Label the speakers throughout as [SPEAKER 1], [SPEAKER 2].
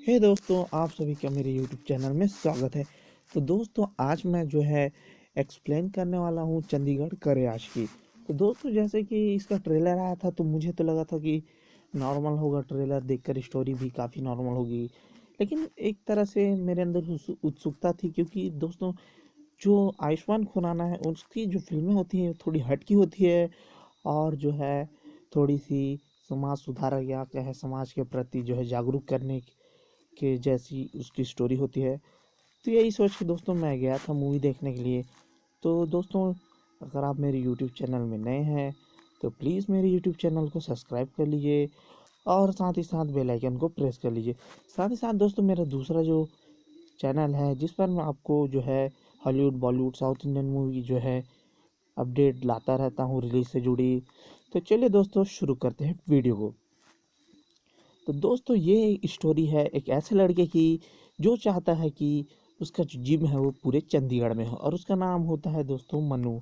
[SPEAKER 1] हे दोस्तों, आप सभी का मेरे यूट्यूब चैनल में स्वागत है। तो दोस्तों, आज मैं जो है एक्सप्लेन करने वाला हूँ चंडीगढ़ करयाश की। तो दोस्तों, जैसे कि इसका ट्रेलर आया था तो मुझे तो लगा था कि नॉर्मल होगा, ट्रेलर देखकर स्टोरी भी काफ़ी नॉर्मल होगी। लेकिन एक तरह से मेरे अंदर उत्सुकता थी, क्योंकि दोस्तों जो आयुष्मान खुराना है उसकी जो फिल्में होती हैं थोड़ी हटकी होती है, और जो है थोड़ी सी समाज सुधारक या क्या है समाज के प्रति जो है जागरूक करने के जैसी उसकी स्टोरी होती है। तो यही सोच के दोस्तों मैं गया था मूवी देखने के लिए। तो दोस्तों, अगर आप मेरे यूट्यूब चैनल में नए हैं तो प्लीज़ मेरे यूट्यूब चैनल को सब्सक्राइब कर लीजिए, और साथ ही साथ बेल आइकन को प्रेस कर लीजिए। साथ ही साथ दोस्तों, मेरा दूसरा जो चैनल है जिस पर मैं आपको जो है Hollywood, Bollywood, south Indian movie जो है अपडेट लाता रहता हूँ रिलीज से जुड़ी। तो चलिए दोस्तों, शुरू करते हैं वीडियो को। तो दोस्तों, ये स्टोरी है एक ऐसे लड़के की जो चाहता है कि उसका जो जिम है वो पूरे चंडीगढ़ में हो, और उसका नाम होता है दोस्तों मनु।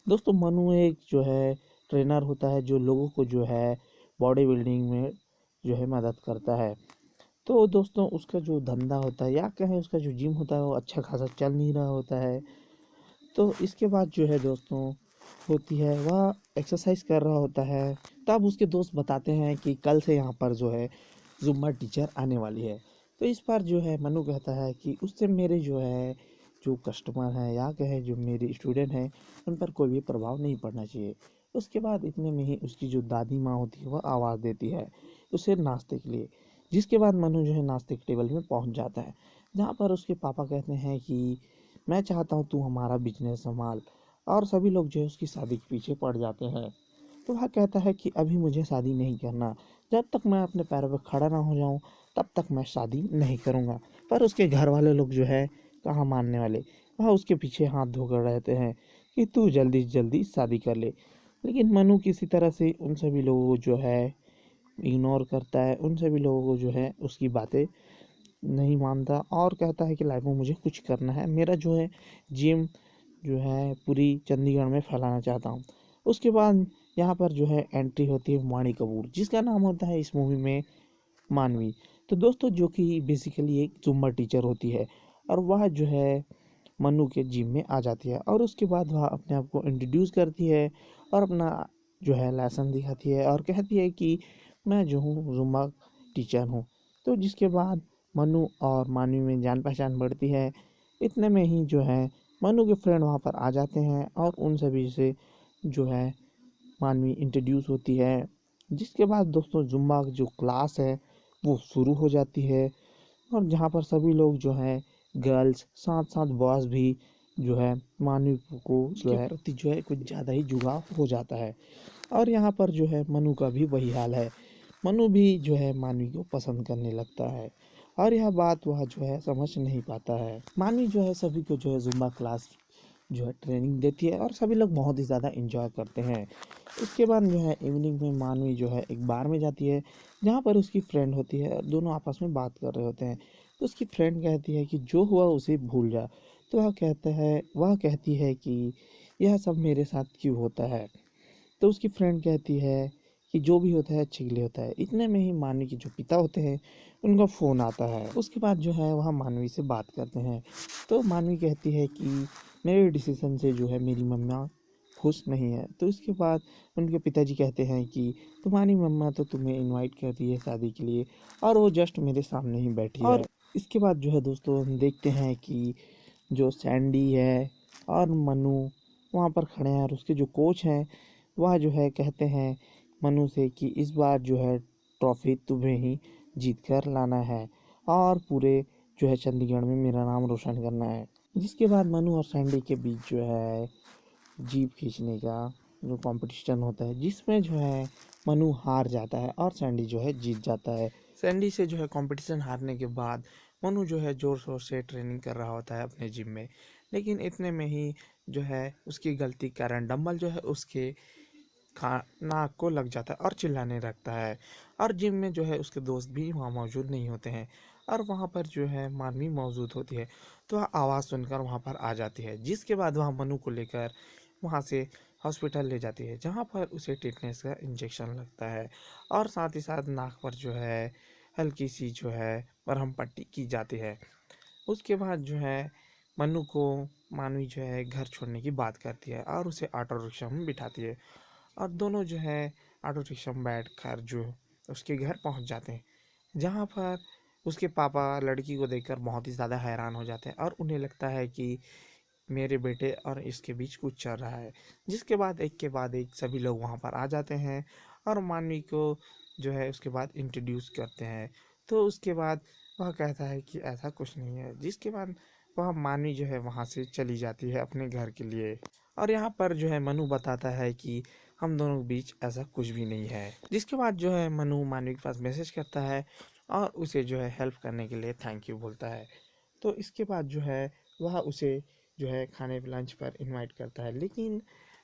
[SPEAKER 1] दोस्तों, मनु एक जो है ट्रेनर होता है जो लोगों को जो है बॉडी बिल्डिंग में जो है मदद करता है। तो दोस्तों, उसका जो धंधा होता है या कहें उसका जो जिम होता है वो अच्छा खासा चल नहीं रहा होता है। तो इसके बाद जो है दोस्तों होती है वह एक्सरसाइज कर रहा होता है। तब उसके दोस्त बताते हैं कि कल से यहाँ पर जो है जुम्बा टीचर आने वाली है। तो इस पर जो है मनु कहता है कि उससे मेरे जो है जो कस्टमर हैं या कहे जो मेरे स्टूडेंट हैं उन पर कोई भी प्रभाव नहीं पड़ना चाहिए। उसके बाद इतने में ही उसकी जो दादी माँ होती है वह आवाज़ देती है उसे नाश्ते के लिए। जिसके बाद मनु जो है नाश्ते के टेबल में पहुंच जाता है, जहाँ पर उसके पापा कहते हैं कि मैं चाहता हूँ तू हमारा बिजनेस संभाल। और सभी लोग जो है उसकी शादी के पीछे पड़ जाते हैं। तो वह कहता है कि अभी मुझे शादी नहीं करना, जब तक मैं अपने पैरों पर खड़ा ना हो जाऊं तब तक मैं शादी नहीं करूंगा। पर उसके घर वाले लोग जो है कहाँ मानने वाले, वह उसके पीछे हाथ धोकर रहते हैं कि तू जल्दी से जल्दी शादी कर ले। लेकिन मनु किसी तरह से उन सभी लोगों को जो है इग्नोर करता है, उन सभी लोगों को जो है उसकी बातें नहीं मानता, और कहता है कि लाइफ में मुझे कुछ करना है, मेरा जो है जिम जो है पूरी चंडीगढ़ में फैलाना चाहता हूँ। उसके बाद यहाँ पर जो है एंट्री होती है वाणी कपूर, जिसका नाम होता है इस मूवी में मानवी। तो दोस्तों, जो कि बेसिकली एक जुम्बा टीचर होती है, और वह जो है मन्नू के जिम में आ जाती है, और उसके बाद वह अपने आप को इंट्रोड्यूस करती है और अपना जो है लाइसेंस दिखाती है और कहती है कि मैं जो हूँ जुम्बा टीचर हूँ। तो जिसके बाद मन्नू और मानवी में जान पहचान बढ़ती है। इतने में ही जो है मन्नू के फ्रेंड वहाँ पर आ जाते हैं, और उन सभी से जो है मानवी इंट्रोड्यूस होती है। जिसके बाद दोस्तों जुम्बा की जो क्लास है वो शुरू हो जाती है, और जहाँ पर सभी लोग जो है गर्ल्स साथ साथ बॉयज़ भी जो है मानवी को जो है प्रति जो है कुछ ज़्यादा ही जुड़ाव हो जाता है। और यहाँ पर जो है मनु का भी वही हाल है। मनु भी जो है मानवी को पसंद करने लगता है, और यह बात वह जो है समझ नहीं पाता है। मानवी जो है सभी को जो है जुम्बा क्लास जो है ट्रेनिंग देती है, और सभी लोग बहुत ही ज़्यादा इंजॉय करते हैं। उसके बाद जो है इवनिंग में मानवी जो है एक बार में जाती है, जहाँ पर उसकी फ्रेंड होती है, दोनों आपस में बात कर रहे होते हैं। तो उसकी फ्रेंड कहती है कि जो हुआ उसे भूल जा। तो वह कहती है कि यह सब मेरे साथ क्यों होता है। तो उसकी फ्रेंड कहती है कि जो भी होता है अच्छे के लिए होता है। इतने में ही मानवी के जो पिता होते हैं उनका फ़ोन आता है। उसके बाद जो है वह मानवी से बात करते हैं। तो मानवी कहती है कि मेरे डिसीजन से जो है मेरी मम्मा खुश नहीं है। तो इसके बाद उनके पिताजी कहते हैं कि तुम्हारी मम्मा तो तुम्हें इनवाइट कर रही है शादी के लिए, और वो जस्ट मेरे सामने ही बैठी है। और इसके बाद जो है दोस्तों हम देखते हैं कि जो सैंडी है और मनु वहाँ पर खड़े हैं, और उसके जो कोच हैं वह जो है कहते हैं मनु से कि इस बार जो है ट्रॉफी तुम्हें ही जीत कर लाना है, और पूरे जो है चंडीगढ़ में मेरा नाम रोशन करना है। जिसके बाद मनु और सैंडी के बीच जो है जीप खींचने का जो कंपटीशन होता है, जिसमें जो है मनु हार जाता है और सैंडी जो है जीत जाता है। सैंडी से जो है कंपटीशन हारने के बाद मनु जो है ज़ोर शोर से ट्रेनिंग कर रहा होता है अपने जिम में। लेकिन इतने में ही जो है उसकी गलती के कारण डंबल जो है उसके नाक को लग जाता है और चिल्लाने लगता है। और जिम में जो है उसके दोस्त भी वहाँ मौजूद नहीं होते हैं, और वहाँ पर जो है मानवी मौजूद होती है। तो वह आवाज़ सुनकर वहाँ पर आ जाती है, जिसके बाद वह मनु को लेकर वहाँ से हॉस्पिटल ले जाती है, जहाँ पर उसे टिटनेस का इंजेक्शन लगता है, और साथ ही साथ नाक पर जो है हल्की सी जो है मरहम पट्टी की जाती है। उसके बाद जो है मन्नू को मानवी जो है घर छोड़ने की बात करती है और उसे ऑटो रिक्शा में बिठाती है और दोनों जो है ऑटो रिक्शा में बैठ कर जो उसके घर पहुंच जाते हैं, जहां पर उसके पापा लड़की को देखकर बहुत ही ज़्यादा हैरान हो जाते हैं और उन्हें लगता है कि मेरे बेटे और इसके बीच कुछ चल रहा है। जिसके बाद एक के बाद एक सभी लोग वहाँ पर आ जाते हैं और मानवी को जो है उसके बाद इंट्रोड्यूस करते हैं। तो उसके बाद वह कहता है कि ऐसा कुछ नहीं है, जिसके बाद वह मानवी जो है वहाँ से चली जाती है अपने घर के लिए। और यहाँ पर जो है मनु बताता है कि हम दोनों के बीच ऐसा कुछ भी नहीं है। जिसके बाद जो है मनु मानवी के पास मैसेज करता है और उसे जो है हेल्प करने के लिए थैंक यू बोलता है। तो इसके बाद जो है वह उसे जो है खाने लंच पर इनवाइट करता है, लेकिन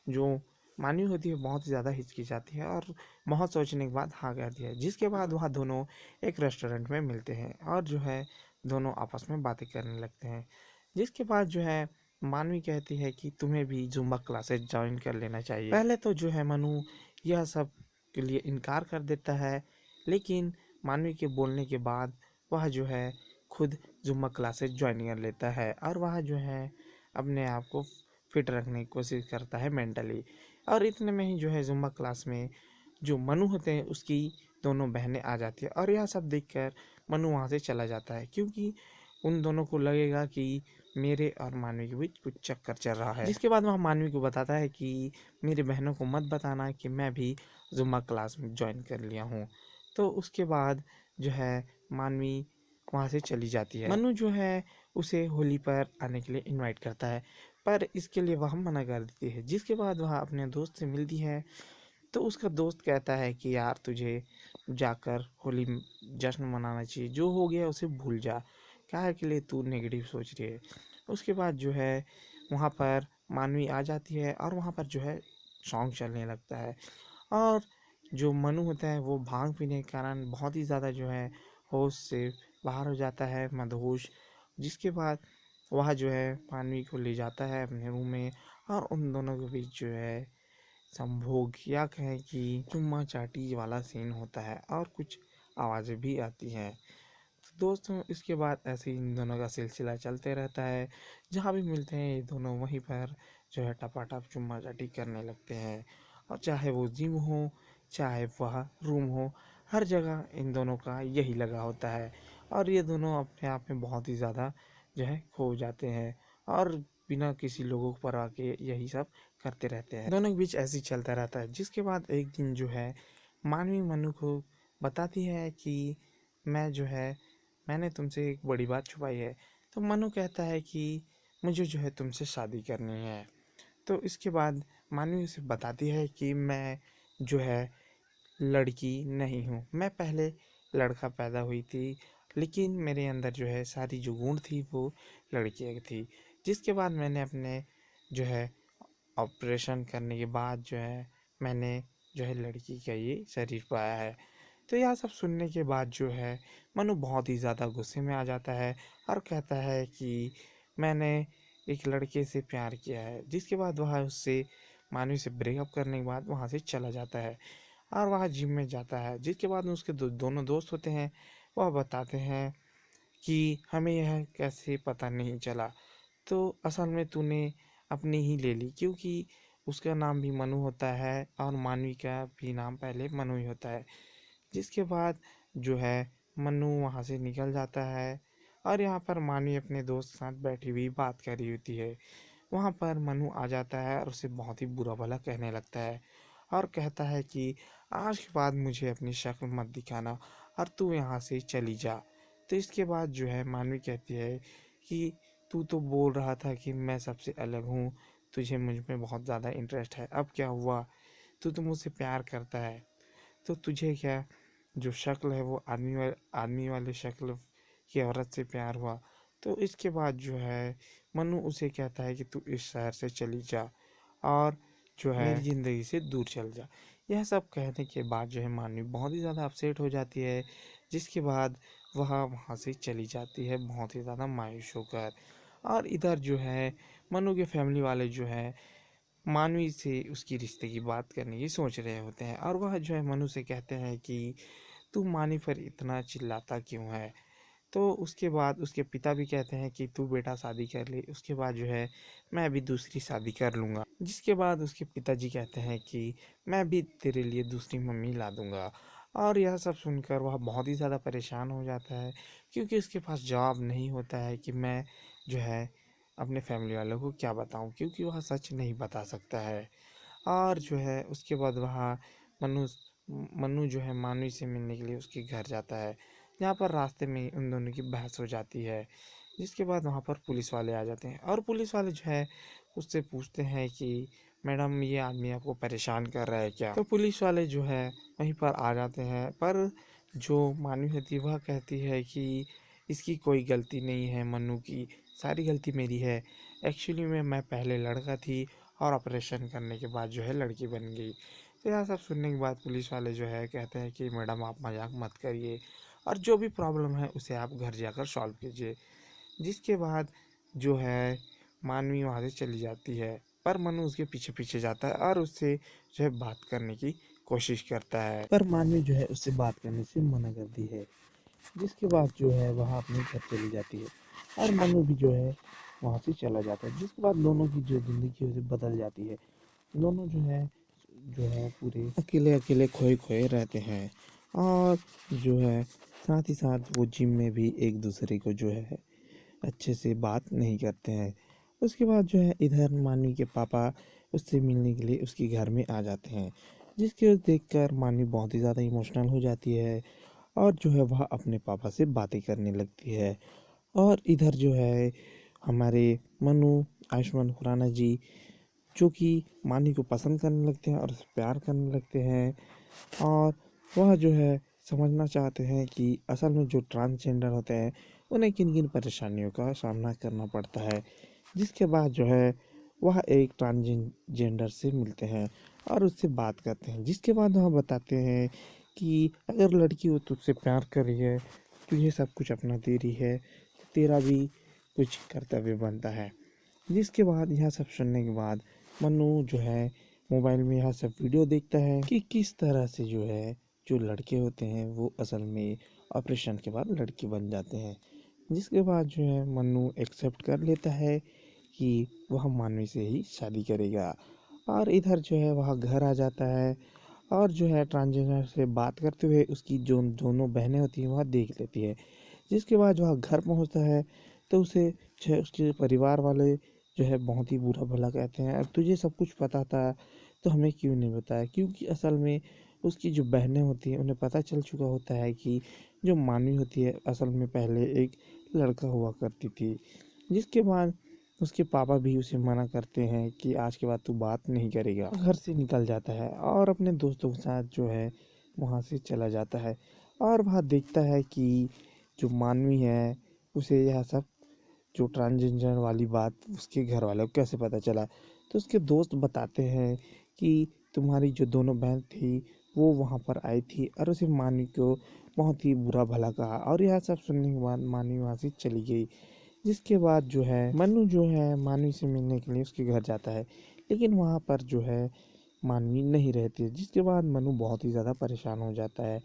[SPEAKER 1] जो मानवी होती है बहुत ज़्यादा हिचकिचाती है और बहुत सोचने के बाद हाँ कहती है। जिसके बाद वह दोनों एक रेस्टोरेंट में मिलते हैं और जो है दोनों आपस में बातें करने लगते हैं। जिसके बाद जो है मानवी कहती है कि तुम्हें भी जुम्बा क्लासेस ज्वाइन कर लेना चाहिए। पहले तो जो है मनु यह सब के लिए इनकार कर देता है, लेकिन मानवी के बोलने के बाद वह जो है खुद जुम्बा क्लासेस ज्वाइन कर लेता है और वह जो है अपने आप को फिट रखने की कोशिश करता है मेंटली। और इतने में ही जो है जुम्बा क्लास में जो मनु होते हैं उसकी दोनों बहनें आ जाती है और यह सब देखकर मनु वहाँ से चला जाता है, क्योंकि उन दोनों को लगेगा कि मेरे और मानवी के बीच कुछ चक्कर चल रहा है। जिसके बाद वह मानवी को बताता है कि मेरी बहनों को मत बताना कि मैं भी जुम्बा क्लास में ज्वाइन कर लिया हूँ। तो उसके बाद जो है मानवी वहाँ से चली जाती है। मनु जो है उसे होली पर आने के लिए इनवाइट करता है, पर इसके लिए वह मना कर देती है। जिसके बाद वह अपने दोस्त से मिलती है, तो उसका दोस्त कहता है कि यार तुझे जाकर होली जश्न मनाना चाहिए, जो हो गया उसे भूल जा, काहे के लिए तू नेगेटिव सोच रही है। उसके बाद जो है वहाँ पर मानवी आ जाती है और वहाँ पर जो है सॉन्ग चलने लगता है और जो मनु होता है वो भांग पीने के कारण बहुत ही ज़्यादा जो है होश से बाहर हो जाता है, मदहोश। जिसके बाद वह जो है मानवी को ले जाता है अपने रूम में और उन दोनों के बीच जो है संभोग या कहें कि चुम्मा चाटी वाला सीन होता है और कुछ आवाज़ें भी आती हैं। तो दोस्तों इसके बाद ऐसे ही इन दोनों का सिलसिला चलते रहता है। जहाँ भी मिलते हैं ये दोनों वहीं पर जो है टपाटप चुम्मा चाटी करने लगते हैं, और चाहे वो जिम हो चाहे वह रूम हो, हर जगह इन दोनों का यही लगा होता है। और ये दोनों अपने आप में बहुत ही ज़्यादा जो है खो जाते हैं और बिना किसी लोगों को परवाह के यही सब करते रहते हैं। दोनों के बीच ऐसे ही चलता रहता है। जिसके बाद एक दिन जो है मानवी मनु को बताती है कि मैं जो है मैंने तुमसे एक बड़ी बात छुपाई है। तो मनु कहता है कि मुझे जो है तुमसे शादी करनी है। तो इसके बाद मानवी उसे बताती है कि मैं जो है लड़की नहीं हूँ, मैं पहले लड़का पैदा हुई थी, लेकिन मेरे अंदर जो है सारी जो गुण थी वो लड़की की थी। जिसके बाद मैंने अपने जो है ऑपरेशन करने के बाद जो है मैंने जो है लड़की का ये शरीर पाया है। तो यह सब सुनने के बाद जो है मनु बहुत ही ज़्यादा गुस्से में आ जाता है और कहता है कि मैंने एक लड़के से प्यार किया है। जिसके बाद वह उससे मानवी से ब्रेकअप करने के बाद वहाँ से चला जाता है और वह जिम में जाता है। जिसके बाद उसके दोनों दोस्त होते हैं, वह बताते हैं कि हमें यह कैसे पता नहीं चला, तो असल में तूने अपनी ही ले ली, क्योंकि उसका नाम भी मनु होता है और मानवी का भी नाम पहले मनु ही होता है। जिसके बाद जो है मनु वहाँ से निकल जाता है और यहाँ पर मानवी अपने दोस्त के साथ बैठी हुई बात कर रही होती है। वहाँ पर मनु आ जाता है और उसे बहुत ही बुरा भला कहने लगता है और कहता है कि आज के बाद मुझे अपनी शक्ल मत दिखाना और तू यहाँ से चली जा। तो इसके बाद जो है मानवी कहती है कि तू तो बोल रहा था कि मैं सबसे अलग हूँ, तुझे मुझ में बहुत ज़्यादा इंटरेस्ट है, अब क्या हुआ, तू तो मुझसे प्यार करता है, तो तुझे क्या जो शक्ल है वो आदमी वाले शक्ल की औरत से प्यार हुआ। तो इसके बाद जो है मनु उसे कहता है कि तू इस शहर से चली जा और जो है मेरी ज़िंदगी से दूर चल जा। यह सब कहने के बाद जो है मानवी बहुत ही ज़्यादा अपसेट हो जाती है। जिसके बाद वह वहाँ से चली जाती है बहुत ही ज़्यादा मायूस होकर। और इधर जो है मनु के फैमिली वाले जो है मानवी से उसकी रिश्ते की बात करने की सोच रहे होते हैं और वह जो है मनु से कहते हैं कि तू मानी पर इतना चिल्लाता क्यों है। तो उसके बाद उसके पिता भी कहते हैं कि तू बेटा शादी कर ले, उसके बाद जो है मैं भी दूसरी शादी कर लूँगा। जिसके बाद उसके पिताजी कहते हैं कि मैं भी तेरे लिए दूसरी मम्मी ला दूँगा। और यह सब सुनकर वह बहुत ही ज़्यादा परेशान हो जाता है, क्योंकि उसके पास जवाब नहीं होता है कि मैं जो है अपने फैमिली वालों को क्या बताऊँ, क्योंकि वह सच नहीं बता सकता है। और जो है उसके बाद वहाँ मनु मनु जो है मानवी से मिलने के लिए उसके घर जाता है, जहाँ पर रास्ते में ही उन दोनों की बहस हो जाती है। जिसके बाद वहाँ पर पुलिस वाले आ जाते हैं और पुलिस वाले जो है उससे पूछते हैं कि मैडम ये आदमी आपको परेशान कर रहा है क्या। तो पुलिस वाले जो है वहीं पर आ जाते हैं, पर जो मानवी होती है वह कहती है कि इसकी कोई गलती नहीं है, मन्नू की सारी गलती मेरी है। एक्चुअली में मैं पहले लड़का थी और ऑपरेशन करने के बाद जो है लड़की बन गई। तो यह सब सुनने के बाद पुलिस वाले जो है कहते हैं कि मैडम आप मजाक मत करिए, और जो भी प्रॉब्लम है उसे आप घर जाकर सॉल्व कीजिए। जिसके बाद जो है मानवी वहाँ से चली जाती है, पर मनु उसके पीछे पीछे जाता है और उससे जो है बात करने की कोशिश करता है, पर मानवी जो है उससे बात करने से मना करती है। जिसके बाद जो है वह अपने घर चली जाती है और मनु भी जो है वहाँ से चला जाता है। जिसके बाद दोनों की जो ज़िंदगी है बदल जाती है। दोनों जो है पूरे अकेले अकेले खोए खोए रहते हैं, और जो है साथ ही साथ वो जिम में भी एक दूसरे को जो है अच्छे से बात नहीं करते हैं। उसके बाद जो है इधर मानवी के पापा उससे मिलने के लिए उसके घर में आ जाते हैं, जिसके देखकर मानवी बहुत ही ज़्यादा इमोशनल हो जाती है और जो है वह अपने पापा से बातें करने लगती है। और इधर जो है हमारे मनु आयुष्मान खुराना जी, जो कि मानी को पसंद करने लगते हैं और उससे प्यार करने लगते हैं, और वह जो है समझना चाहते हैं कि असल में जो ट्रांसजेंडर होते हैं उन्हें किन किन परेशानियों का सामना करना पड़ता है। जिसके बाद जो है वह एक ट्रांसजेंडर से मिलते हैं और उससे बात करते हैं। जिसके बाद वह बताते हैं कि अगर लड़की वो तुझसे प्यार कर रही है, तुझे सब कुछ अपना दे रही है, तो तेरा भी कुछ कर्तव्य बनता है। जिसके बाद यह सब सुनने के बाद मनु जो है मोबाइल में यह सब वीडियो देखता है कि किस तरह से जो है जो लड़के होते हैं वो असल में ऑपरेशन के बाद लड़की बन जाते हैं। जिसके बाद जो है मन्नू एक्सेप्ट कर लेता है कि वह मानवी से ही शादी करेगा, और इधर जो है वह घर आ जाता है और जो है ट्रांसजेंडर से बात करते हुए उसकी जो दोनों बहनें होती हैं वह देख लेती है। जिसके बाद वह घर पहुंचता है तो उसे जो है उसके परिवार वाले जो है बहुत ही बुरा भला कहते हैं, और तुझे सब कुछ पता था तो हमें क्यों नहीं बताया, क्योंकि असल में उसकी जो बहनें होती हैं उन्हें पता चल चुका होता है कि जो मानवी होती है असल में पहले एक लड़का हुआ करती थी। जिसके बाद उसके पापा भी उसे मना करते हैं कि आज के बाद तू बात नहीं करेगा। घर से निकल जाता है और अपने दोस्तों के साथ जो है वहाँ से चला जाता है, और वह देखता है कि जो मानवी है उसे यह सब जो ट्रांसजेंडर वाली बात उसके घर वालों को कैसे पता चला। तो उसके दोस्त बताते हैं कि तुम्हारी जो दोनों बहन थी वो वहाँ पर आई थी और उसे मानवी को बहुत ही बुरा भला कहा, और यह सब सुनने के बाद मानवी वहाँ से चली गई। जिसके बाद जो है मनु जो है मानवी से मिलने के लिए उसके घर जाता है, लेकिन वहाँ पर जो है मानवी नहीं रहती है। जिसके बाद मनु बहुत ही ज़्यादा परेशान हो जाता है,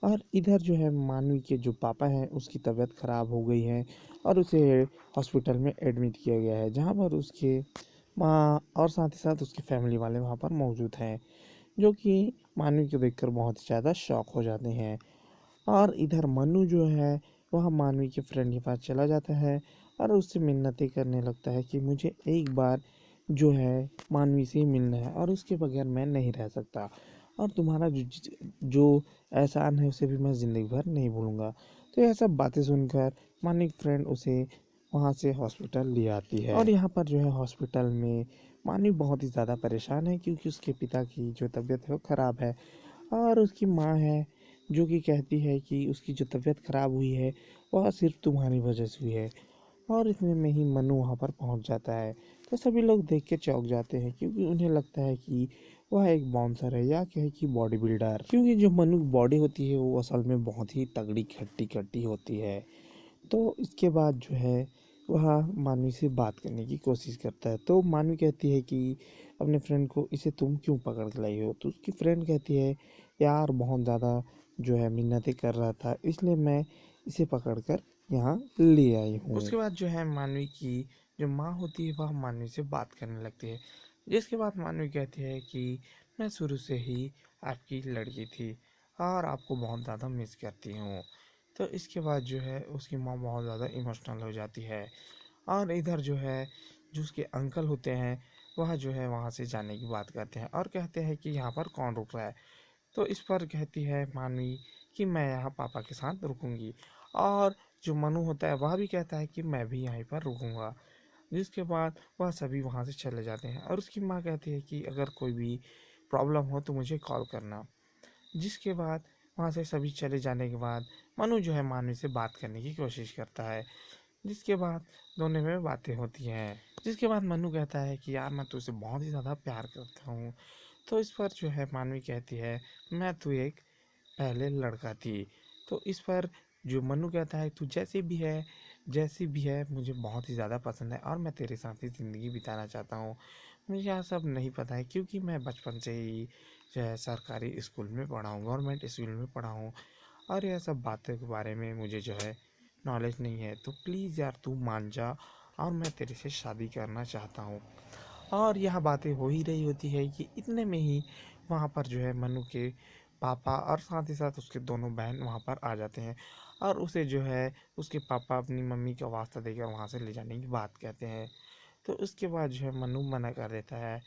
[SPEAKER 1] और इधर जो है मानवी के जो पापा हैं उसकी तबीयत ख़राब हो गई है और उसे हॉस्पिटल में एडमिट किया गया है, जहाँ पर उसके माँ और साथ ही साथ उसकी फैमिली वाले वहाँ पर मौजूद हैं, जो कि मानवी को देखकर बहुत ही ज़्यादा शॉक हो जाते हैं। और इधर मनु जो है वह मानवी के फ्रेंड के पास चला जाता है और उससे मिन्नतें करने लगता है कि मुझे एक बार जो है मानवी से ही मिलना है और उसके बगैर मैं नहीं रह सकता, और तुम्हारा जो एहसान है उसे भी मैं ज़िंदगी भर नहीं भूलूंगा। तो यह सब बातें सुनकर मानवी की फ्रेंड उसे वहाँ से हॉस्पिटल ले आती है, और यहाँ पर जो है हॉस्पिटल में मानवी बहुत ही ज़्यादा परेशान है, क्योंकि उसके पिता की जो तबीयत है वो ख़राब है, और उसकी माँ है जो कि कहती है कि उसकी जो तबीयत ख़राब हुई है वह सिर्फ तुम्हारी वजह से हुई है। और इतने में ही मनु वहाँ पर पहुँच जाता है। तो सभी लोग देख के चौंक जाते हैं, क्योंकि उन्हें लगता है कि वह एक बाउंसर है या कहे कि बॉडी बिल्डर, क्योंकि जो मनु की बॉडी होती है वो असल में बहुत ही तगड़ी खट्टी खट्टी होती है। तो इसके बाद जो है वह मानवी से बात करने की कोशिश करता है, तो मानवी कहती है कि अपने फ्रेंड को इसे तुम क्यों पकड़ के लाई हो। तो उसकी फ्रेंड कहती है यार बहुत ज़्यादा जो है मिन्नतें कर रहा था, इसलिए मैं इसे पकड़कर यहाँ ले आई हूँ। उसके बाद जो है मानवी की जो माँ होती है वह मानवी से बात करने लगती है, जिसके बाद मानवी कहती है कि मैं शुरू से ही आपकी लड़की थी और आपको बहुत ज़्यादा मिस करती हूँ। तो इसके बाद जो है उसकी माँ बहुत ज़्यादा इमोशनल हो जाती है और इधर जो है जो उसके अंकल होते हैं वह जो है वहाँ से जाने की बात करते हैं और कहते हैं कि यहाँ पर कौन रुक रहा है। तो इस पर कहती है मानवी कि मैं यहाँ पापा के साथ रुकूंगी और जो मनु होता है वह भी कहता है कि मैं भी यहीं पर रुकूंगा। जिसके बाद वह सभी वहाँ से चले जाते हैं और उसकी माँ कहती है कि अगर कोई भी प्रॉब्लम हो तो मुझे कॉल करना। जिसके बाद वहाँ से सभी चले जाने के बाद मनु जो है मानवी से बात करने की कोशिश करता है, जिसके बाद दोनों में बातें होती हैं। जिसके बाद मनु कहता है कि यार मैं तुझसे बहुत ही ज़्यादा प्यार करता हूँ। तो इस पर जो है मानवी कहती है मैं तो एक पहले लड़का थी। तो इस पर जो मनु कहता है तू जैसी भी है मुझे बहुत ही ज़्यादा पसंद है और मैं तेरे साथ ही ज़िंदगी बिताना चाहता हूँ। मुझे यह सब नहीं पता है क्योंकि मैं बचपन से ही जो है सरकारी स्कूल में पढ़ा हूँ, गवर्नमेंट स्कूल में पढ़ा हूँ और यह सब बातों के बारे में मुझे जो है नॉलेज नहीं है। तो प्लीज़ यार तू मान जा और मैं तेरे से शादी करना चाहता हूँ। और यह बातें हो ही रही होती है कि इतने में ही वहाँ पर जो है मनु के पापा और साथ ही साथ उसके दोनों बहन वहाँ पर आ जाते हैं और उसे जो है उसके पापा अपनी मम्मी का वास्ता देकर वहाँ से ले जाने की बात कहते हैं। तो उसके बाद जो है मनु मना कर देता है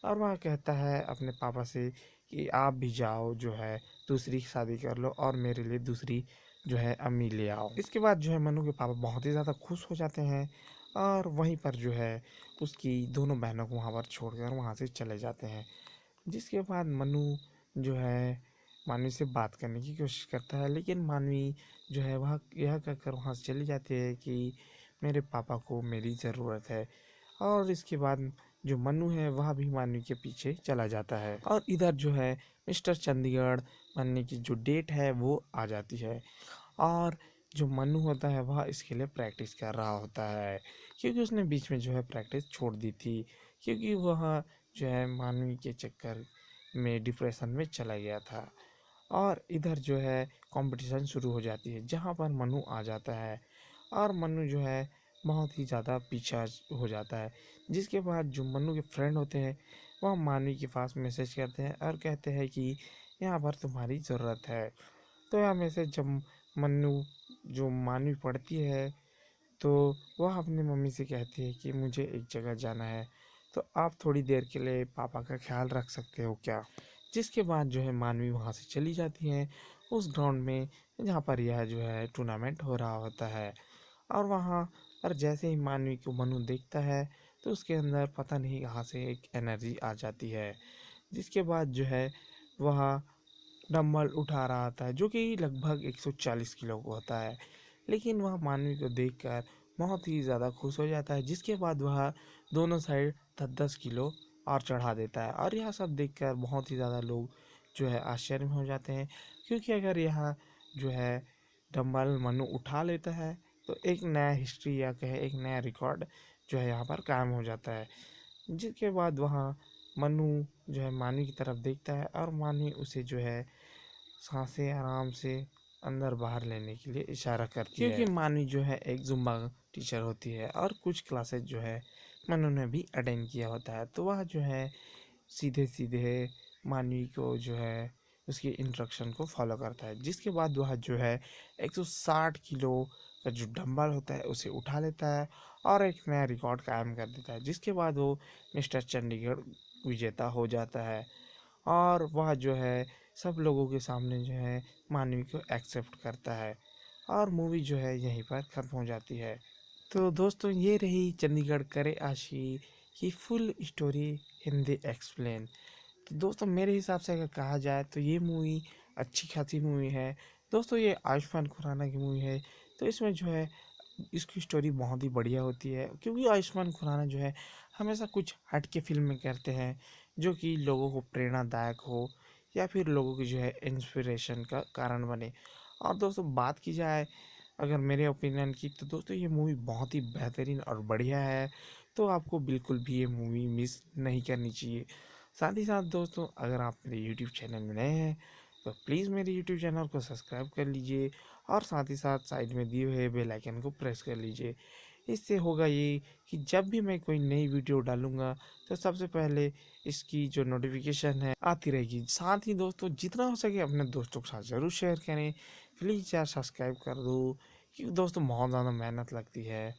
[SPEAKER 1] और वह कहता है अपने पापा से कि आप भी जाओ जो है दूसरी शादी कर लो और मेरे लिए दूसरी जो है अम्मी ले आओ। इसके बाद जो है मनु के पापा बहुत ही ज़्यादा खुश हो जाते हैं और वहीं पर जो है उसकी दोनों बहनों को वहाँ पर छोड़कर वहाँ से चले जाते हैं। जिसके बाद मनु जो है मानवी से बात करने की कोशिश करता है, लेकिन मानवी जो है वह यह कहकर वहाँ से चली जाती है कि मेरे पापा को मेरी ज़रूरत है। और इसके बाद जो मनु है वह भी मानवी के पीछे चला जाता है और इधर जो है मिस्टर चंडीगढ़ बनने की जो डेट है वो आ जाती है और जो मनु होता है वह इसके लिए प्रैक्टिस कर रहा होता है क्योंकि उसने बीच में जो है प्रैक्टिस छोड़ दी थी क्योंकि वह जो है मानवी के चक्कर में डिप्रेशन में चला गया था। और इधर जो है कंपटीशन शुरू हो जाती है जहाँ पर मनु आ जाता है और मनु जो है बहुत ही ज़्यादा पीछा हो जाता है। जिसके बाद जो मनु के फ्रेंड होते हैं वह मानवी के पास मैसेज करते हैं और कहते हैं कि यहाँ पर तुम्हारी ज़रूरत है। तो यह मैसेज जब मनु जो मानवी पढ़ती है तो वह अपनी मम्मी से कहती है कि मुझे एक जगह जाना है, तो आप थोड़ी देर के लिए पापा का ख्याल रख सकते हो क्या। जिसके बाद जो है मानवी वहाँ से चली जाती है उस ग्राउंड में जहाँ पर यह जो है टूर्नामेंट हो रहा होता है और वहाँ पर जैसे ही मानवी को मनु देखता है तो उसके अंदर पता नहीं कहाँ से एक एनर्जी आ जाती है। जिसके बाद जो है वह डंबल उठा रहा था जो कि लगभग 140 किलो का होता है, लेकिन वह मानवी को देखकर बहुत ही ज़्यादा खुश हो जाता है। जिसके बाद वह दोनों साइड 10-10 किलो और चढ़ा देता है और यह सब देखकर बहुत ही ज़्यादा लोग जो है आश्चर्य में हो जाते हैं क्योंकि अगर यह जो है डंबल मनु उठा लेता है तो एक नया हिस्ट्री या कहे एक नया रिकॉर्ड जो है यहाँ पर कायम हो जाता है। जिसके बाद वहाँ मनु जो है मानवी की तरफ देखता है और मानवी उसे जो है सांसें आराम से अंदर बाहर लेने के लिए इशारा करती है क्योंकि मानवी जो है एक जुम्बा टीचर होती है और कुछ क्लासेस जो है मनु ने भी अटेंड किया होता है। तो वह जो है सीधे सीधे मानवी को जो है उसकी इंस्ट्रक्शन को फॉलो करता है। जिसके बाद वह जो है 160 किलो का जो डंबल होता है उसे उठा लेता है और एक नया रिकॉर्ड कायम कर देता है। जिसके बाद वो मिस्टर चंडीगढ़ विजेता हो जाता है और वह जो है सब लोगों के सामने जो है मानवी को एक्सेप्ट करता है और मूवी जो है यहीं पर ख़त्म हो जाती है। तो दोस्तों ये रही चंडीगढ़ करे आशी की फुल स्टोरी हिंदी एक्सप्लेन। तो दोस्तों मेरे हिसाब से अगर कहा जाए तो ये मूवी अच्छी खासी मूवी है। दोस्तों ये आयुष्मान खुराना की मूवी है तो इसमें जो है इसकी स्टोरी बहुत ही बढ़िया होती है क्योंकि आयुष्मान खुराना जो है हमेशा कुछ हट के फिल्में करते हैं जो कि लोगों को प्रेरणादायक हो या फिर लोगों की जो है इंस्पिरेशन का कारण बने। और दोस्तों बात की जाए अगर मेरे ओपिनियन की तो दोस्तों ये मूवी बहुत ही बेहतरीन और बढ़िया है। तो आपको बिल्कुल भी ये मूवी मिस नहीं करनी चाहिए। साथ ही साथ दोस्तों अगर आप मेरे यूट्यूब चैनल में नए हैं तो प्लीज़ मेरे यूट्यूब चैनल को सब्सक्राइब कर लीजिए और साथ ही साथ साइड में दिए हुए बेल आइकन को प्रेस कर लीजिए। इससे होगा ये कि जब भी मैं कोई नई वीडियो डालूँगा तो सबसे पहले इसकी जो नोटिफिकेशन है आती रहेगी। साथ ही दोस्तों जितना हो सके अपने दोस्तों के साथ ज़रूर शेयर करें। प्लीज़ यार सब्सक्राइब कर दो, क्योंकि दोस्तों बहुत ज़्यादा मेहनत लगती है।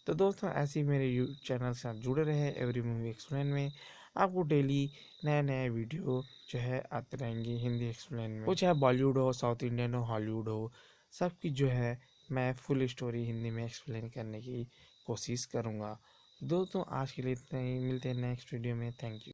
[SPEAKER 1] तो दोस्तों ऐसे ही मेरे यूट्यूब चैनल के साथ जुड़े रहे एवरी मूवी एक्सप्लेन में। आपको डेली नए नए वीडियो जो है आते रहेंगे हिंदी एक्सप्लेन में। वो चाहे बॉलीवुड हो, साउथ इंडियन हो, हॉलीवुड हो, सबकी जो है मैं फुल स्टोरी हिंदी में एक्सप्लेन करने की कोशिश करूँगा। दोस्तों आज के लिए इतना ही, मिलते हैं नेक्स्ट वीडियो में। Thank you.